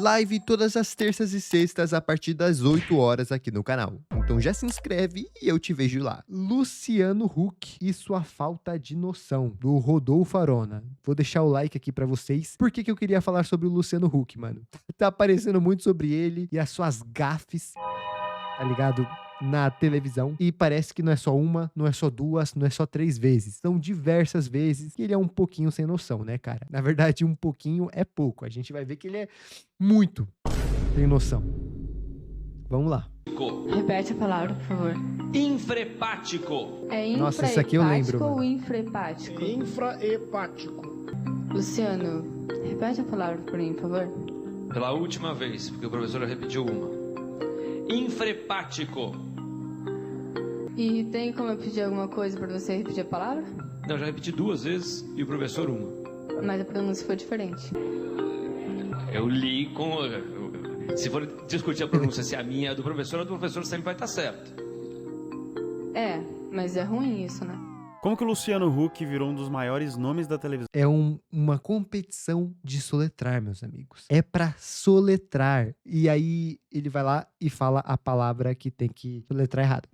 live todas as terças e sextas a partir das 8 horas aqui no canal. Então já se inscreve e eu te vejo lá. Luciano Huck e sua falta de noção, do Rodolfo Arona. Vou deixar o like aqui pra vocês. Por que eu queria falar sobre o Luciano Huck, mano? Tá aparecendo muito sobre ele e as suas gafes, tá ligado? Na televisão, e parece que não é só uma, não é só duas, não é só 3 vezes, são diversas vezes que ele é um pouquinho sem noção, né, cara? Na verdade, um pouquinho é pouco, a gente vai ver que ele é muito sem noção. Vamos lá. Repete a palavra, por favor. Infrahepático. É Nossa, isso aqui eu lembro, ou mano. infrahepático? Infrahepático. Luciano, repete a palavra por mim, por favor. Pela última vez, porque o professor repetiu uma. Infrahepático. E tem como eu pedir alguma coisa pra você repetir a palavra? Não, já repeti 2 vezes e o professor uma. Mas a pronúncia foi diferente. Eu li com... Se for discutir a pronúncia, se a minha é do professor sempre vai estar certo. É, mas é ruim isso, né? Como que o Luciano Huck virou um dos maiores nomes da televisão É uma competição de soletrar, meus amigos. É pra soletrar. E aí ele vai lá e fala a palavra que tem que soletrar errado.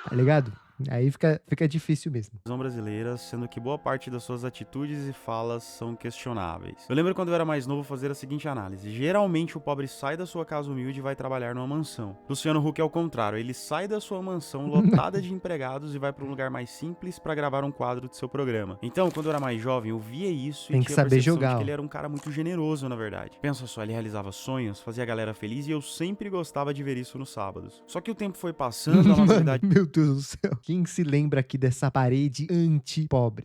Tá ligado? Aí fica difícil mesmo. brasileira, sendo que boa parte das suas atitudes e falas são questionáveis. Eu lembro quando eu era mais novo fazer a seguinte análise. Geralmente o pobre sai da sua casa humilde e vai trabalhar numa mansão. Luciano Huck é o contrário, ele sai da sua mansão lotada de empregados e vai para um lugar mais simples para gravar um quadro de seu programa. Então, quando eu era mais jovem, eu via isso Tem e que tinha a saber percepção jogar, de ó. que ele era um cara muito generoso, na verdade. Pensa só, ele realizava sonhos, fazia a galera feliz e eu sempre gostava de ver isso nos sábados. Só que o tempo foi passando, a Mano, maturidade meu Deus do céu. Quem se lembra aqui dessa parede anti-pobre?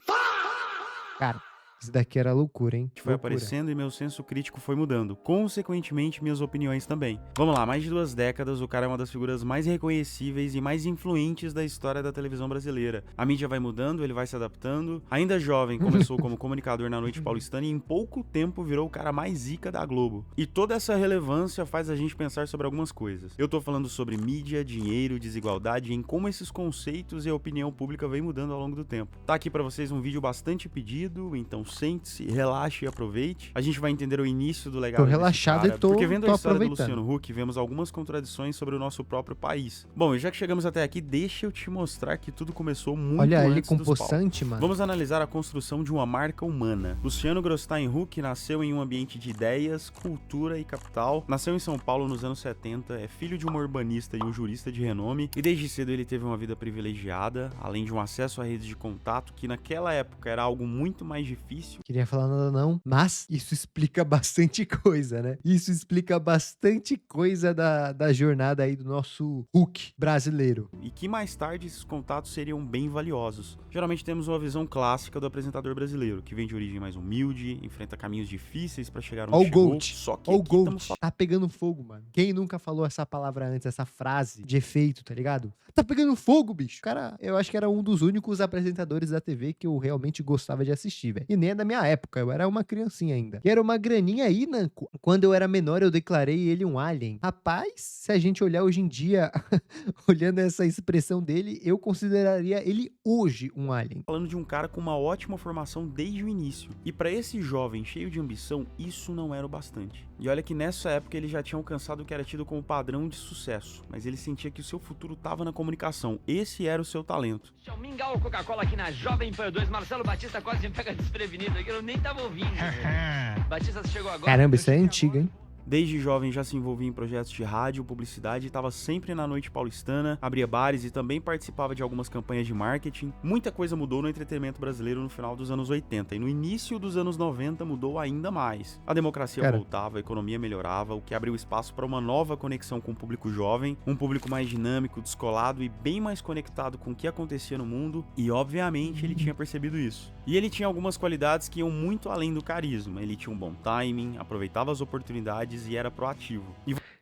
Cara, isso daqui era loucura, hein? foi Loucura. aparecendo e meu senso crítico foi mudando. Consequentemente, minhas opiniões também. Vamos lá, mais de 2 décadas, o cara é uma das figuras mais reconhecíveis e mais influentes da história da televisão brasileira. A mídia vai mudando, ele vai se adaptando. Ainda jovem, começou como comunicador na Noite Paulistana e em pouco tempo virou o cara mais zica da Globo. E toda essa relevância faz a gente pensar sobre algumas coisas. Eu tô falando sobre mídia, dinheiro, desigualdade e em como esses conceitos e a opinião pública vem mudando ao longo do tempo. Tá aqui pra vocês um vídeo bastante pedido, então sente-se, relaxe e aproveite. A gente vai entender o início do legado Tô desse relaxado cara, e tô porque vendo a história do aproveitando. Luciano Huck, vemos algumas contradições sobre o nosso próprio país. Bom, e já que chegamos até aqui, deixa eu te mostrar que tudo começou muito Olha ele antes com dos palcos. poçante, mano. Vamos analisar a construção de uma marca humana. Luciano Grossstein Huck nasceu em um ambiente de ideias, cultura e capital. Nasceu em São Paulo nos anos 70, é filho de uma urbanista e um jurista de renome, e desde cedo ele teve uma vida privilegiada, além de um acesso a redes de contato que naquela época era algo muito mais difícil. Queria falar nada não, mas isso explica bastante coisa, né? Isso explica bastante coisa da jornada aí do nosso Huck brasileiro. E que mais tarde esses contatos seriam bem valiosos. Geralmente temos uma visão clássica do apresentador brasileiro, que vem de origem mais humilde, enfrenta caminhos difíceis pra chegar Ó onde o chegou. Gold, Só que ó o aqui estamos Gold, tá pegando fogo, mano. Quem nunca falou essa palavra antes, essa frase de efeito, tá ligado? Tá pegando fogo, bicho. Cara, eu acho que era um dos únicos apresentadores da TV que eu realmente gostava de assistir, velho. E nem é da minha época, eu era uma criancinha ainda. E era uma graninha aí, né? Quando eu era menor, eu declarei ele um alien. Rapaz, se a gente olhar hoje em dia, olhando essa expressão dele, eu consideraria ele hoje um alien. falando de um cara com uma ótima formação desde o início. E pra esse jovem cheio de ambição, isso não era o bastante. E olha que nessa época ele já tinha alcançado o que era tido como padrão de sucesso, mas ele sentia que o seu futuro estava na comunicação. Esse era o seu talento. Deixa eu mingar o Coca-Cola aqui na Jovem Pan 2. Marcelo Batista quase me pega desprevenido aqui, eu nem tava ouvindo. Batista chegou agora. Caramba, isso é antigo, hein? Desde jovem já se envolvia em projetos de rádio, publicidade, estava sempre na Noite Paulistana, abria bares e também participava de algumas campanhas de marketing. Muita coisa mudou no entretenimento brasileiro no final dos anos 80 e no início dos anos 90 mudou ainda mais. A democracia voltava, a economia melhorava, o que abriu espaço para uma nova conexão com o público jovem, um público mais dinâmico, descolado e bem mais conectado com o que acontecia no mundo, e obviamente ele tinha percebido isso. E ele tinha algumas qualidades que iam muito além do carisma. Ele tinha um bom timing, aproveitava as oportunidades e era proativo.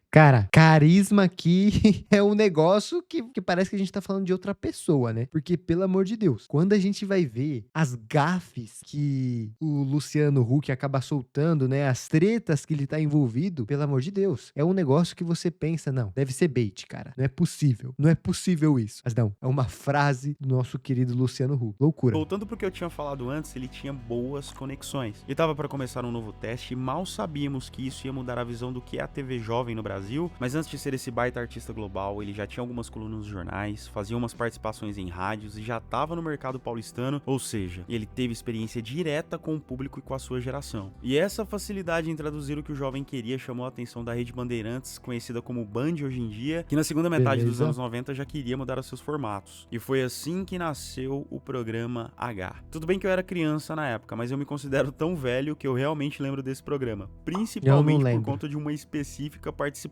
Cara, carisma aqui é um negócio que parece que a gente tá falando de outra pessoa, né? Porque, pelo amor de Deus, quando a gente vai ver as gafes que o Luciano Huck acaba soltando, né? As tretas que ele tá envolvido, pelo amor de Deus, é um negócio que você pensa, não, deve ser bait, cara. Não é possível. Não é possível isso. Mas não, é uma frase do nosso querido Luciano Huck. Loucura. Voltando pro que eu tinha falado antes, ele tinha boas conexões. E tava para começar um novo teste e mal sabíamos que isso ia mudar a visão do que é a TV jovem no Brasil, mas antes de ser esse baita artista global, ele já tinha algumas colunas nos jornais, fazia umas participações em rádios e já tava no mercado paulistano, ou seja, ele teve experiência direta com o público e com a sua geração. E essa facilidade em traduzir o que o jovem queria chamou a atenção da Rede Bandeirantes, conhecida como Band hoje em dia, que na segunda metade dos anos 90 já queria mudar os seus formatos. E foi assim que nasceu o programa H. Tudo bem que eu era criança na época, mas eu me considero tão velho que eu realmente lembro desse programa, principalmente por conta de uma específica participante.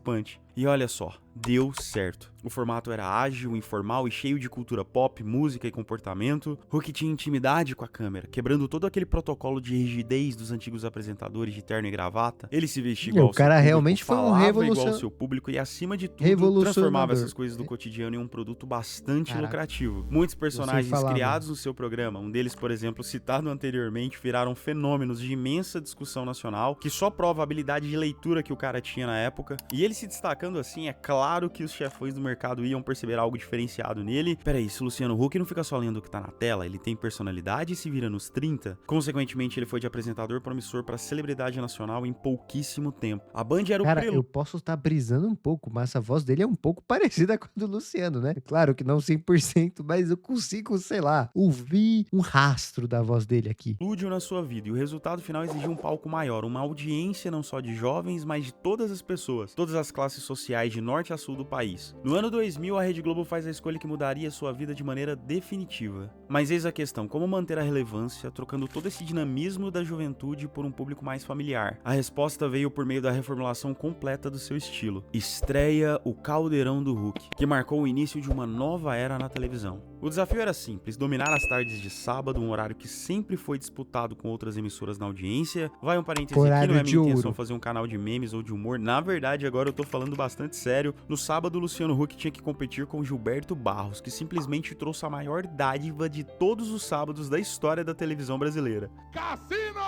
E olha só, deu certo. O formato era ágil, informal e cheio de cultura pop, música e comportamento. Huck tinha intimidade com a câmera, quebrando todo aquele protocolo de rigidez dos antigos apresentadores de terno e gravata. Ele se vestia igual ao seu público, realmente foi um igual ao seu público e, acima de tudo, transformava essas coisas do cotidiano em um produto bastante lucrativo. Muitos personagens criados no seu programa, um deles, por exemplo, citado anteriormente, viraram fenômenos de imensa discussão nacional, que só prova a habilidade de leitura que o cara tinha na época. E ele se destacando assim, é claro que os chefões do mercado iam perceber algo diferenciado nele. Peraí, se o Luciano Huck não fica só lendo o que tá na tela, ele tem personalidade e se vira nos 30? Consequentemente, ele foi de apresentador promissor pra celebridade nacional em pouquíssimo tempo. A Band era o Cara, eu posso estar brisando um pouco, mas a voz dele é um pouco parecida com a do Luciano, né? Claro que não 100%, mas eu consigo, sei lá, ouvir um rastro da voz dele aqui. Explodiu na sua vida, e o resultado final exigiu um palco maior, uma audiência não só de jovens, mas de todas as pessoas, todas as classes sociais de norte a sul do país. No ano 2000, a Rede Globo faz a escolha que mudaria sua vida de maneira definitiva. Mas eis a questão, como manter a relevância, trocando todo esse dinamismo da juventude por um público mais familiar? A resposta veio por meio da reformulação completa do seu estilo. Estreia o Caldeirão do Huck, que marcou o início de uma nova era na televisão. O desafio era simples, dominar as tardes de sábado, um horário que sempre foi disputado com outras emissoras na audiência. Vai um parêntese aqui, não é minha intenção fazer um canal de memes ou de humor. Na verdade, agora eu tô falando bastante sério. No sábado, o Luciano Huck tinha que competir com Gilberto Barros, que simplesmente trouxe a maior dádiva de todos os sábados da história da televisão brasileira. Cassino!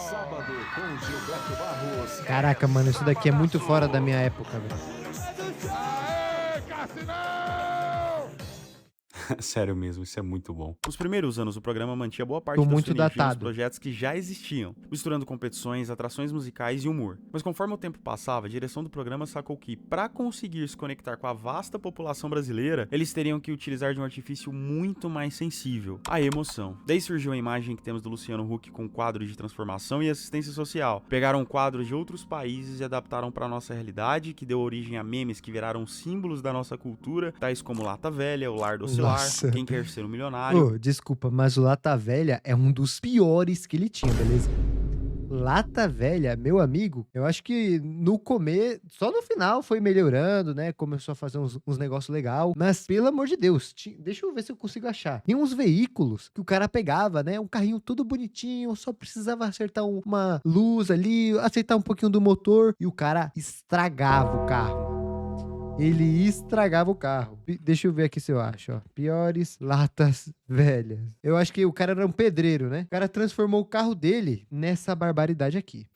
Sábado com Gilberto Barros. Caraca, mano, isso daqui é muito fora da minha época, velho. Aê, Cassinão! Sério mesmo, isso é muito bom. Nos primeiros anos, o programa mantinha boa parte da sua energia nos projetos que já existiam, misturando competições, atrações musicais e humor. Mas conforme o tempo passava, a direção do programa sacou que, para conseguir se conectar com a vasta população brasileira, eles teriam que utilizar de um artifício muito mais sensível, a emoção. Daí surgiu a imagem que temos do Luciano Huck com quadros de transformação e assistência social. Pegaram quadros de outros países e adaptaram para nossa realidade, que deu origem a memes que viraram símbolos da nossa cultura, tais como Lata Velha, o Lar do Oscilar, Quem Quer Ser um Milionário. Desculpa, mas o Lata Velha é um dos piores que ele tinha, beleza? Lata Velha, meu amigo, eu acho que no começo, só no final foi melhorando, né? Começou a fazer uns negócios legais. Mas, pelo amor de Deus, deixa eu ver se eu consigo achar. Tem uns veículos que o cara pegava, né? Um carrinho todo bonitinho, só precisava acertar uma luz ali, acertar um pouquinho do motor e o cara estragava o carro. Ele estragava o carro. Deixa eu ver aqui se eu acho, ó. Piores latas velhas. Eu acho que o cara era um pedreiro, né? O cara transformou o carro dele nessa barbaridade aqui.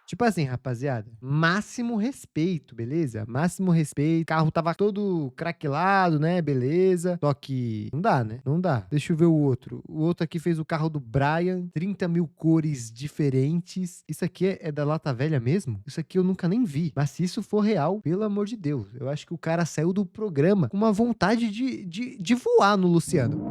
Tipo assim, rapaziada, máximo respeito, beleza? Máximo respeito. O carro tava todo craquelado, né? Beleza. Só que não dá, né? Não dá. Deixa eu ver o outro. O outro aqui fez o carro do Brian. 30 mil cores diferentes. Isso aqui é da Lata Velha mesmo? Isso aqui eu nunca nem vi. Mas se isso for real, pelo amor de Deus, eu acho que o cara saiu do programa com uma vontade de voar no Luciano.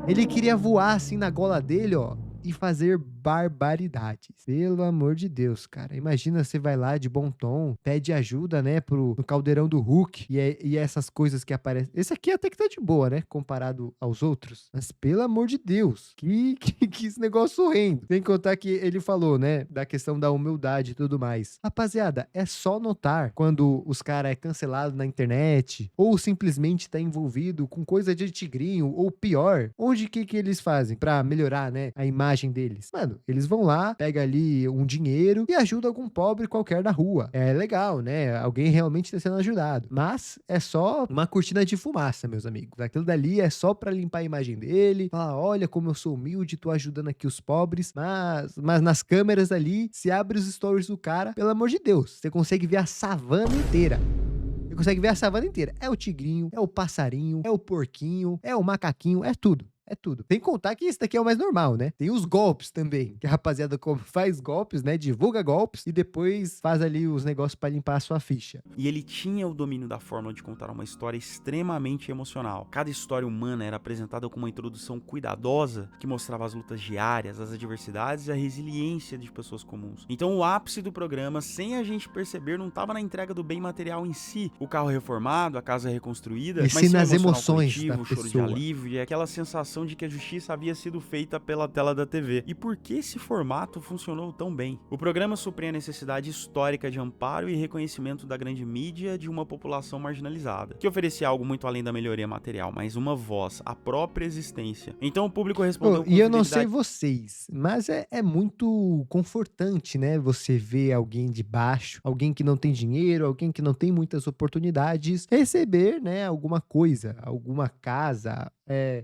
Ele queria voar assim na gola dele, ó, e fazer barbaridades. Pelo amor de Deus, cara. Imagina, você vai lá de bom tom, pede ajuda, né, no Caldeirão do Huck e essas coisas que aparecem. Esse aqui até que tá de boa, né, comparado aos outros. Mas, pelo amor de Deus, que esse negócio horrendo. Sem contar que ele falou, né, da questão da humildade e tudo mais. Rapaziada, é só notar quando os caras é cancelado na internet ou simplesmente tá envolvido com coisa de tigrinho ou pior. Onde que eles fazem pra melhorar, né, a imagem deles? Mano, ligado? Eles vão lá, pega ali um dinheiro e ajuda algum pobre qualquer da rua. É legal, né? Alguém realmente tá sendo ajudado. Mas é só uma cortina de fumaça, meus amigos. Aquilo dali é só pra limpar a imagem dele, falar, olha como eu sou humilde, tô ajudando aqui os pobres, mas nas câmeras ali, se abre os stories do cara, pelo amor de Deus, você consegue ver a savana inteira. Você consegue ver a savana inteira. É o tigrinho, é o passarinho, é o porquinho, é o macaquinho, é tudo. É tudo. Sem contar que isso daqui é o mais normal, né? Tem os golpes também, que a rapaziada faz golpes, né? Divulga golpes e depois faz ali os negócios pra limpar a sua ficha. E ele tinha o domínio da fórmula de contar uma história extremamente emocional. Cada história humana era apresentada com uma introdução cuidadosa que mostrava as lutas diárias, as adversidades e a resiliência de pessoas comuns. Então o ápice do programa, sem a gente perceber, não estava na entrega do bem material em si. O carro reformado, a casa reconstruída, E mas sim sim nas o emocional emoções coletivo, da o choro de pessoa. alívio e aquela sensação de que a justiça havia sido feita pela tela da TV. E por que esse formato funcionou tão bem? O programa supria a necessidade histórica de amparo e reconhecimento da grande mídia de uma população marginalizada, que oferecia algo muito além da melhoria material, mas uma voz, a própria existência. Então o público respondeu com E eu não sei fidelidade. vocês, mas é muito confortante, né? Você ver alguém de baixo, alguém que não tem dinheiro, alguém que não tem muitas oportunidades, receber, né, alguma coisa, alguma casa,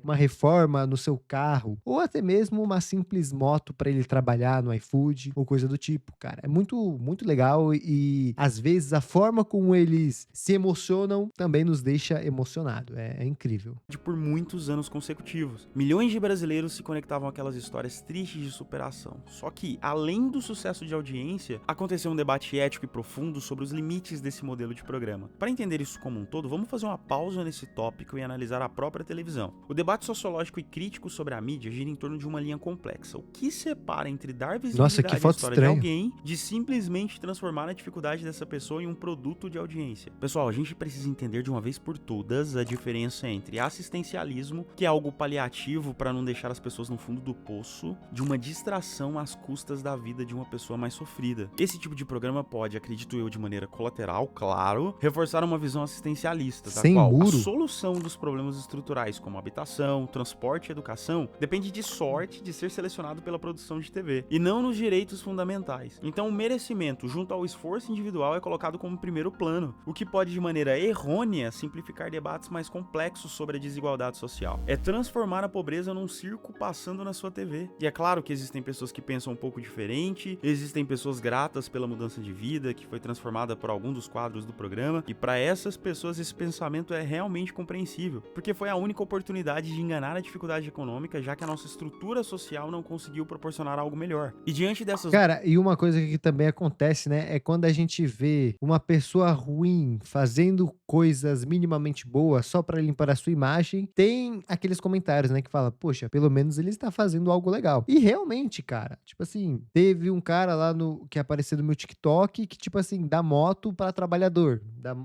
uma reforma no seu carro, ou até mesmo uma simples moto para ele trabalhar no iFood, ou coisa do tipo, cara. É muito, muito legal e às vezes a forma como eles se emocionam também nos deixa emocionado. É incrível. Por muitos anos consecutivos. Milhões de brasileiros se conectavam àquelas histórias tristes de superação. Só que, além do sucesso de audiência, aconteceu um debate ético e profundo sobre os limites desse modelo de programa. Para entender isso como um todo, vamos fazer uma pausa nesse tópico e analisar a própria televisão. O debate sociológico e crítico sobre a mídia gira em torno de uma linha complexa. O que separa entre dar visibilidade à foto história estranha. de alguém de simplesmente transformar a dificuldade dessa pessoa em um produto de audiência? Pessoal, a gente precisa entender de uma vez por todas a diferença entre assistencialismo, que é algo paliativo para não deixar as pessoas no fundo do poço, de uma distração às custas da vida de uma pessoa mais sofrida. Esse tipo de programa pode, acredito eu, de maneira colateral, claro, reforçar uma visão assistencialista, da Sem qual muro. a solução dos problemas estruturais como habitação, transporte e educação depende de sorte de ser selecionado pela produção de TV, e não nos direitos fundamentais. Então o merecimento junto ao esforço individual é colocado como primeiro plano, o que pode de maneira errônea simplificar debates mais complexos sobre a desigualdade social. É transformar a pobreza num circo passando na sua TV. E é claro que existem pessoas que pensam um pouco diferente, existem pessoas gratas pela mudança de vida que foi transformada por algum dos quadros do programa, e para essas pessoas esse pensamento é realmente compreensível, porque foi a única oportunidade de enganar a dificuldade econômica, já que a nossa estrutura social não conseguiu proporcionar algo melhor. E diante dessas... Cara, e uma coisa que também acontece, né, é quando a gente vê uma pessoa ruim fazendo coisas minimamente boas só pra limpar a sua imagem, tem aqueles comentários, né, que fala, poxa, pelo menos ele está fazendo algo legal. E realmente, cara, tipo assim, teve um cara lá que apareceu no meu TikTok que, tipo assim, dá moto pra trabalhador,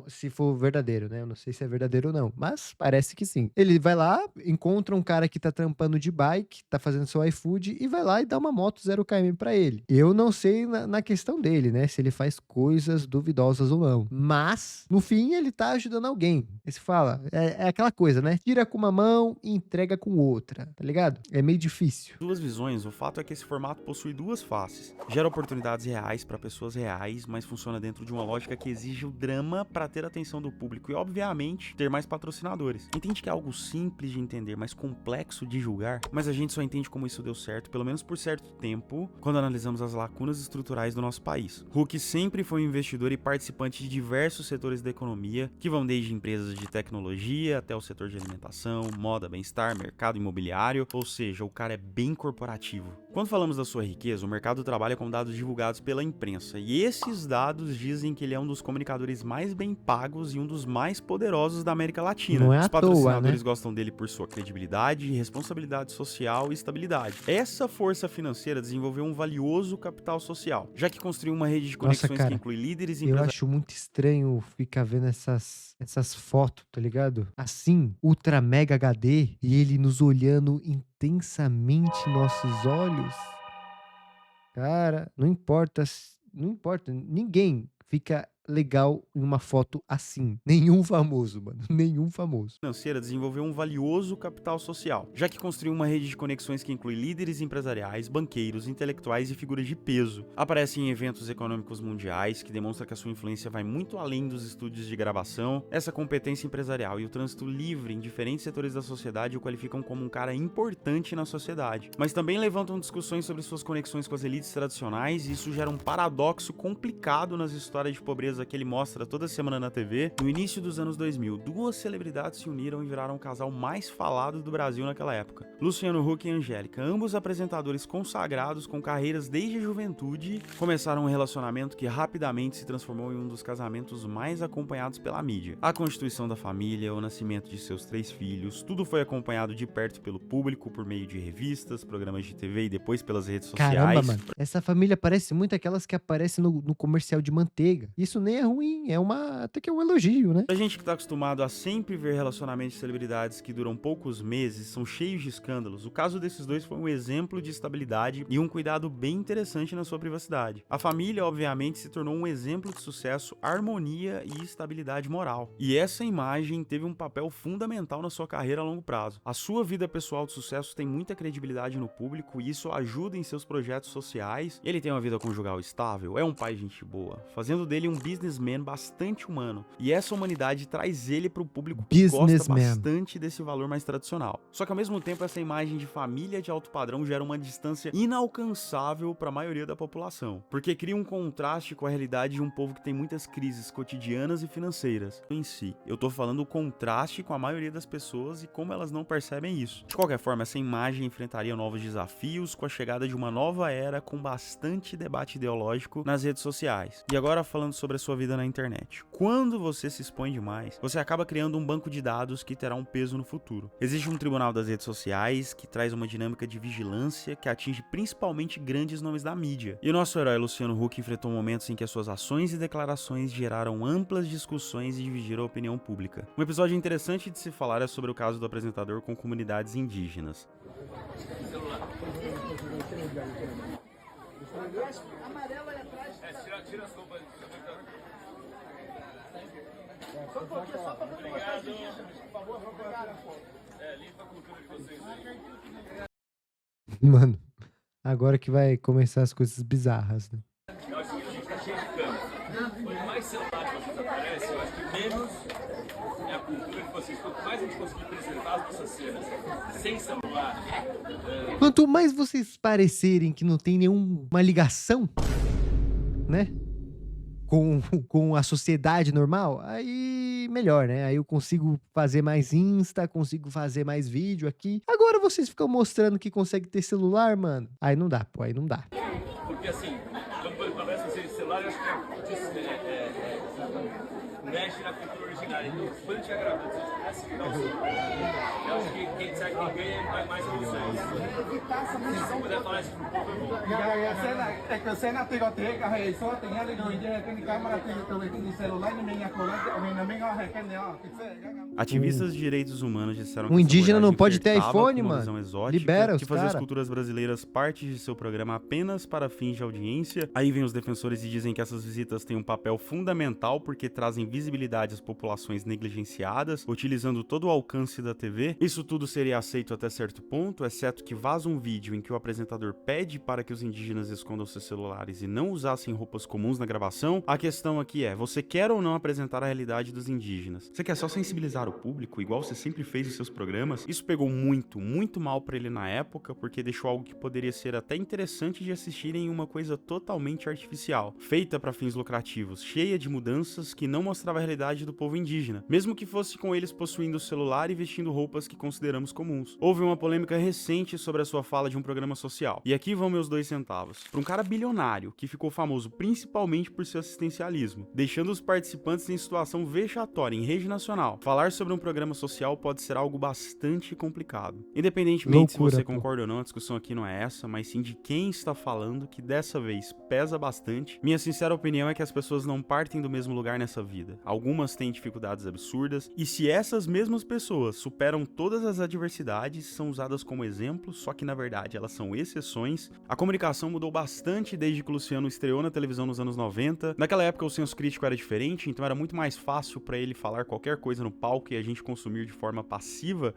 se for verdadeiro, né, eu não sei se é verdadeiro ou não, mas parece que sim. Ele vai lá, encontra um cara que tá trampando de bike, tá fazendo seu iFood e vai lá e dá uma moto 0km pra ele. Eu não sei na questão dele, né, se ele faz coisas duvidosas ou não, mas no fim ele tá ajudando alguém. Aí você fala, é aquela coisa, né, tira com uma mão e entrega com outra, tá ligado? É meio difícil. Duas visões, o fato é que esse formato possui duas faces. Gera oportunidades reais para pessoas reais, mas funciona dentro de uma lógica que exige o drama para ter a atenção do público e, obviamente, ter mais patrocinadores. Entende que é algo simples de entender, mas complexo de julgar? Mas a gente só entende como isso deu certo, pelo menos por certo tempo, quando analisamos as lacunas estruturais do nosso país. Huck sempre foi um investidor e participante de diversos setores da economia, que vão desde empresas de tecnologia até o setor de alimentação, moda, bem-estar, mercado imobiliário, ou seja, o cara é bem corporativo. Quando falamos da sua riqueza, o mercado trabalha com dados divulgados pela imprensa, e esses dados dizem que ele é um dos comunicadores mais bem pagos e um dos mais poderosos da América Latina. Não é Os à toa, patrocinadores né? gostam dele por sua credibilidade, responsabilidade social e estabilidade. Essa força financeira desenvolveu um valioso capital social, já que construiu uma rede de Nossa, conexões cara, que inclui líderes e eu acho muito estranho ficar vendo essas fotos, tá ligado? Assim, ultra mega HD e ele nos olhando intensamente em nossos olhos. Cara, não importa, ninguém fica legal em uma foto assim. Nenhum famoso, mano. Nenhum famoso. Financeira desenvolveu um valioso capital social, já que construiu uma rede de conexões que inclui líderes empresariais, banqueiros, intelectuais e figuras de peso. Aparece em eventos econômicos mundiais, que demonstra que a sua influência vai muito além dos estúdios de gravação. Essa competência empresarial e o trânsito livre em diferentes setores da sociedade o qualificam como um cara importante na sociedade, mas também levantam discussões sobre suas conexões com as elites tradicionais, e isso gera um paradoxo complicado nas histórias de pobreza que ele mostra toda semana na TV. No início dos anos 2000, duas celebridades se uniram e viraram o casal mais falado do Brasil naquela época: Luciano Huck e Angélica, ambos apresentadores consagrados com carreiras desde a juventude, começaram um relacionamento que rapidamente se transformou em um dos casamentos mais acompanhados pela mídia. A constituição da família, o nascimento de seus 3 filhos, tudo foi acompanhado de perto pelo público por meio de revistas, programas de TV e depois pelas redes sociais. Caramba, mano. Essa família parece muito aquelas que aparecem no comercial de manteiga. Isso nem é ruim, até que é um elogio, né? A gente que tá acostumado a sempre ver relacionamentos de celebridades que duram poucos meses, são cheios de escândalos, o caso desses dois foi um exemplo de estabilidade e um cuidado bem interessante na sua privacidade. A família, obviamente, se tornou um exemplo de sucesso, harmonia e estabilidade moral. E essa imagem teve um papel fundamental na sua carreira a longo prazo. A sua vida pessoal de sucesso tem muita credibilidade no público e isso ajuda em seus projetos sociais. Ele tem uma vida conjugal estável, é um pai gente boa, fazendo dele um businessman bastante humano. E essa humanidade traz ele pro público que gosta bastante desse valor mais tradicional. Só que ao mesmo tempo essa imagem de família de alto padrão gera uma distância inalcançável para a maioria da população, porque cria um contraste com a realidade de um povo que tem muitas crises cotidianas e financeiras em si. Eu tô falando o contraste com a maioria das pessoas e como elas não percebem isso. De qualquer forma, essa imagem enfrentaria novos desafios com a chegada de uma nova era com bastante debate ideológico nas redes sociais. E agora falando sobre a sua vida na internet. Quando você se expõe demais, você acaba criando um banco de dados que terá um peso no futuro. Existe um tribunal das redes sociais que traz uma dinâmica de vigilância que atinge principalmente grandes nomes da mídia. E o nosso herói Luciano Huck enfrentou momentos em que as suas ações e declarações geraram amplas discussões e dividiram a opinião pública. Um episódio interessante de se falar é sobre o caso do apresentador com comunidades indígenas. Mano, agora que vai começar as coisas bizarras, né? Eu acho que a gente tá cheio de câmera. Quanto mais celular que vocês aparecem, eu acho que menos é a cultura de vocês. Quanto mais a gente conseguir preservar as nossas cenas sem celular. Quanto mais vocês parecerem que não tem nenhuma ligação, né? Com a sociedade normal, aí melhor, né? Aí eu consigo fazer mais Insta, consigo fazer mais vídeo aqui. Agora vocês ficam mostrando que consegue ter celular, mano. Aí não dá, pô, aí não dá. Porque assim, quando aparece vocês de celular, eu acho que mexe na cultura originária. Então, quando a gente vai gravando, se a gente eu acho que quem sabe quem ganha é mais a vocês. Se puder falar isso pro povo, eu vou. Ativistas de direitos humanos disseram que Um indígena essa não pode ter flertava iPhone, com uma mano. visão exótica, Libera os que fazia as cara. culturas brasileiras parte de seu programa apenas para fins de audiência. Aí vem os defensores e dizem que essas visitas têm um papel fundamental porque trazem visibilidade às populações negligenciadas, utilizando todo o alcance da TV. Isso tudo seria aceito até certo ponto, exceto que vaza um vídeo em que o apresentador pede para que os indígenas escondam seus celulares e não usassem roupas comuns na gravação. A questão aqui é, você quer ou não apresentar a realidade dos indígenas? Você quer só sensibilizar o público, igual você sempre fez nos seus programas? Isso pegou muito mal pra ele na época, porque deixou algo que poderia ser até interessante de assistir em uma coisa totalmente artificial, feita para fins lucrativos, cheia de mudanças que não mostrava a realidade do povo indígena, mesmo que fosse com eles possuindo o celular e vestindo roupas que consideramos comuns. Houve uma polêmica recente sobre a sua fala de um programa social, e aqui vão meus 2 centavos. Para um cara bilionário, que ficou famoso principalmente por seu assistencialismo, deixando os participantes em situação vexatória em rede nacional, falar sobre um programa social pode ser algo bastante complicado. Independentemente se você concorda ou não, a discussão aqui não é essa, mas sim de quem está falando, que dessa vez pesa bastante bastante. Minha sincera opinião é que as pessoas não partem do mesmo lugar nessa vida. Algumas têm dificuldades absurdas, e se essas mesmas pessoas superam todas as adversidades, são usadas como exemplo, só que na verdade elas são exceções. A comunicação mudou bastante desde que o Luciano estreou na televisão nos anos 90. Naquela época o senso crítico era diferente, então era muito mais fácil para ele falar qualquer coisa no palco e a gente consumir de forma passiva.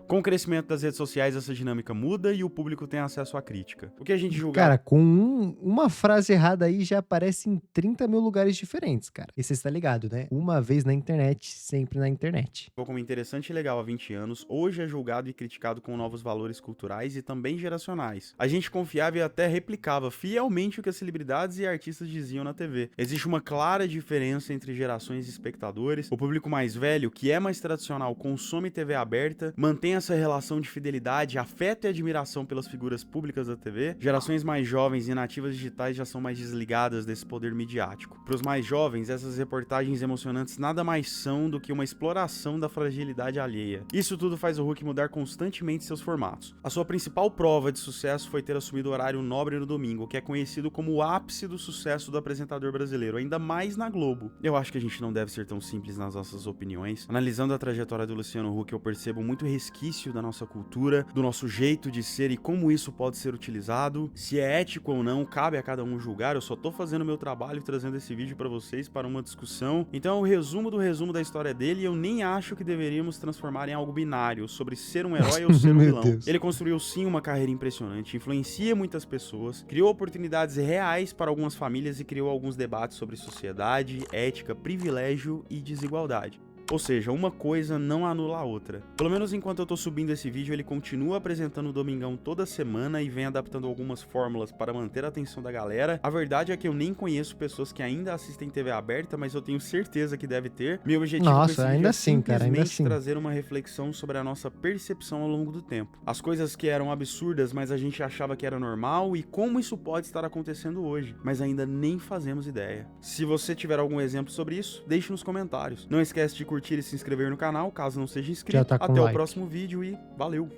Com o crescimento das redes sociais, essa dinâmica muda e o público tem acesso à crítica. O que a gente julga... Cara, com uma frase errada aí já aparece em 30 mil lugares diferentes, cara. E você está ligado, né? Uma vez na internet, sempre na internet. Como interessante e legal há 20 anos, hoje é julgado e criticado com novos valores culturais e também geracionais. A gente confiava e até replicava fielmente o que as celebridades e artistas diziam na TV. Existe uma clara diferença entre gerações e espectadores. O público mais velho, que é mais tradicional, consome TV aberta, mantém essa relação de fidelidade, afeto e admiração pelas figuras públicas da TV. Gerações mais jovens e nativas digitais já são mais desligadas desse poder midiático. Para os mais jovens, essas reportagens emocionantes nada mais são do que uma exploração da fragilidade alheia. Isso tudo faz o Huck mudar constantemente seus formatos. A sua principal prova de sucesso foi ter assumido o horário nobre no domingo, que é conhecido como o ápice do sucesso do apresentador brasileiro, ainda mais na Globo. Eu acho que a gente não deve ser tão simples nas nossas opiniões. Analisando a trajetória do Luciano Huck, eu percebo muito resquício da nossa cultura, do nosso jeito de ser e como isso pode ser utilizado. Se é ético ou não, cabe a cada um julgar. Eu só tô fazendo meu trabalho e trazendo esse vídeo pra vocês para uma discussão. Então é o resumo do resumo da história dele, e eu nem acho que deveríamos transformar em algo binário, sobre ser um herói ou ser um vilão. Deus. Ele construiu sim uma carreira impressionante, influencia muitas pessoas, criou oportunidades reais para algumas famílias e criou alguns debates sobre sociedade, ética, privilégio e desigualdade. Ou seja, uma coisa não anula a outra. Pelo menos enquanto eu tô subindo esse vídeo, ele continua apresentando o Domingão toda semana e vem adaptando algumas fórmulas para manter a atenção da galera. A verdade é que eu nem conheço pessoas que ainda assistem TV aberta, mas eu tenho certeza que deve ter. Meu objetivo com esse vídeo é simplesmente trazer uma reflexão sobre a nossa percepção ao longo do tempo. As coisas que eram absurdas, mas a gente achava que era normal, e como isso pode estar acontecendo hoje, mas ainda nem fazemos ideia. Se você tiver algum exemplo sobre isso, deixe nos comentários. Não esquece de curtir e se inscrever no canal, caso não seja inscrito. Até o próximo vídeo e valeu!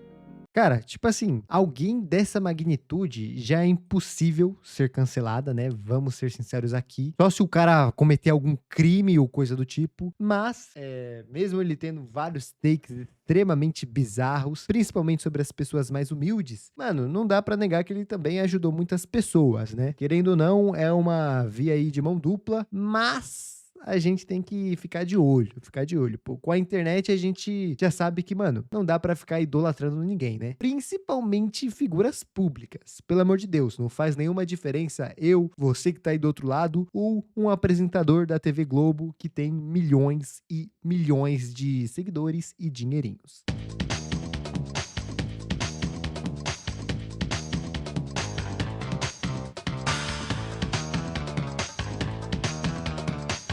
Cara, tipo assim, alguém dessa magnitude já é impossível ser cancelada, né? Vamos ser sinceros aqui. Só se o cara cometer algum crime ou coisa do tipo. Mas, mesmo ele tendo vários takes extremamente bizarros, principalmente sobre as pessoas mais humildes, mano, não dá pra negar que ele também ajudou muitas pessoas, né? Querendo ou não, é uma via aí de mão dupla, mas a gente tem que ficar de olho, Pô, com a internet a gente já sabe que, mano, não dá pra ficar idolatrando ninguém, né? Principalmente figuras públicas. Pelo amor de Deus, não faz nenhuma diferença eu, você que tá aí do outro lado, ou um apresentador da TV Globo que tem milhões e milhões de seguidores e dinheirinhos.